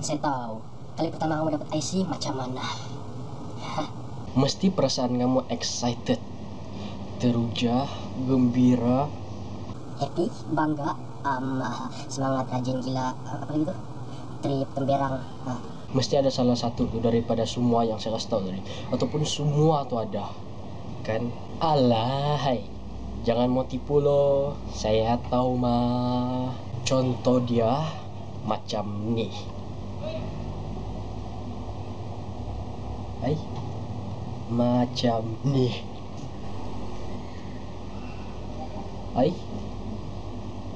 Saya tahu. Kali pertama kamu dapat IC macam mana? Mesti perasaan kamu excited, teruja, gembira, Happy, bangga, semangat, rajin, gila, apa gitu? Trip, temberang. Mesti ada salah satu tuh daripada semua yang saya kasih tahu tadi, ataupun semua tuh ada kan. Alahai, jangan mau tipu loh, saya tahu mah. Contoh dia macam nih. Hai, macam nih. Hai,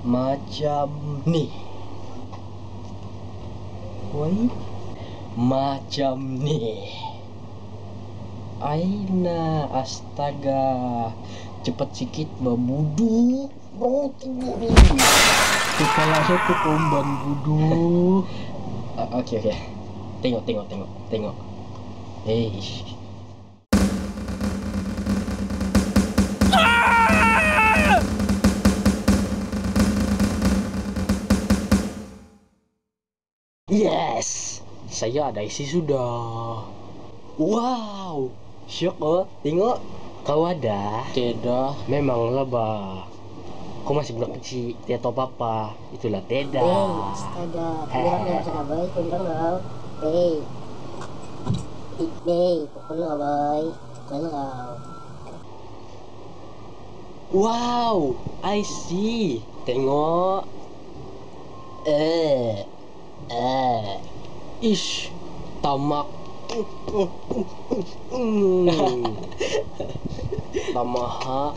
macam nih. Woi, macam nih. Aina, astaga, cepat sikit babudu, bro, tengok nih. Kepala saya tuh komban budu. Oke, tengok. Yes, saya ada isi sudah. Wow, syok oh, tengok. Kau ada? Tidak, memanglah bah. Kau masih budak kecil, tidak tahu apa-apa. Itulah tidak. Astaga, temberangnya sana boy, temberang kau. Pukul kau boy, pukul kau. Wow, I see. Tengok. Ish, tamak. Tamaha.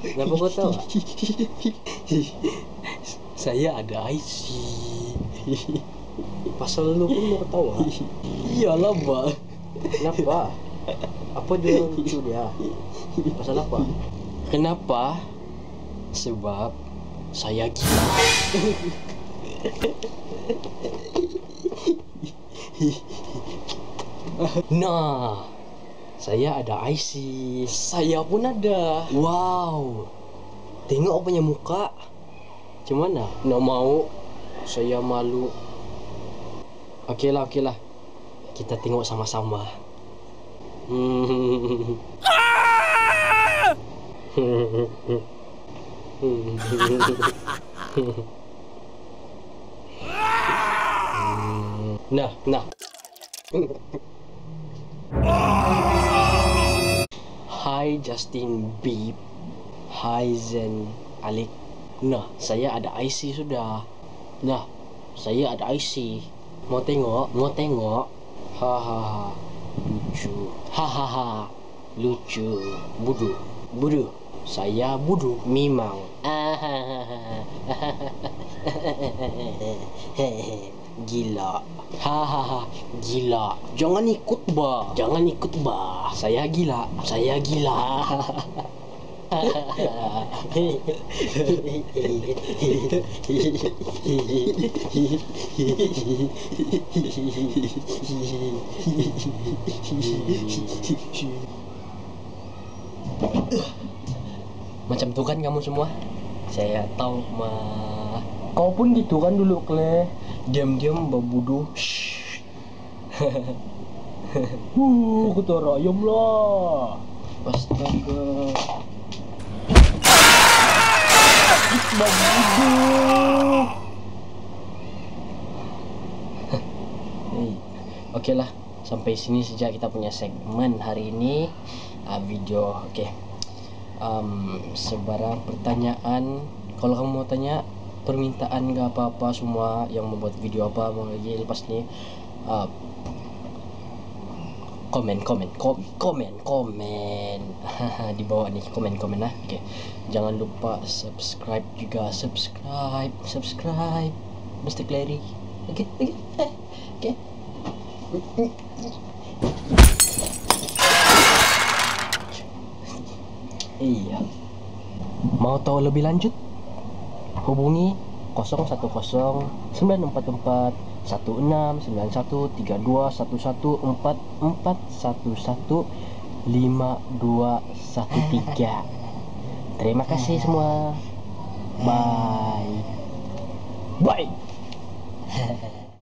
Kenapa kau tahu? Saya ada IC. Pasal lu pun mau ketawa? Iyalah bah. Kenapa? Apa dia lucu dia? Pasal apa? Kenapa? Sebab saya gila. Nah, saya ada IC. Saya pun ada. Wow, tengok punya muka. Macam mana? Nak mau? Saya malu. Okeylah. Kita tengok sama-sama. Nah. Hai Justin Bieber. Hai Zen Alik. Nah, saya ada IC sudah. Nah, saya ada IC. Mau tengok? Hahaha. Lucu. Hahaha. Lucu. Budu. Saya budu. Memang. Gila. Hahaha. Gila. Jangan ikut bah. Saya gila. Macam tu kan kamu semua? Saya tahu mah. Kau pun gitu kan dulu, Kle. Diam-diam babudu. Ketua ayam lah. Astaga. Babudu. Okeylah, sampai sini saja kita punya segmen hari ini. Video, okey. Sebarang pertanyaan, kalau kamu mau tanya permintaan gak apa-apa semua yang membuat video apa mau lagi lepas ni, komen di bawah nih, komen lah. Oke, jangan lupa subscribe juga, subscribe Mr. Clary. Oke. Iya. Mau tahu lebih lanjut? Hubungi 010 944 1691 32 11 44 11 5213. Terima kasih semua. Bye. Bye.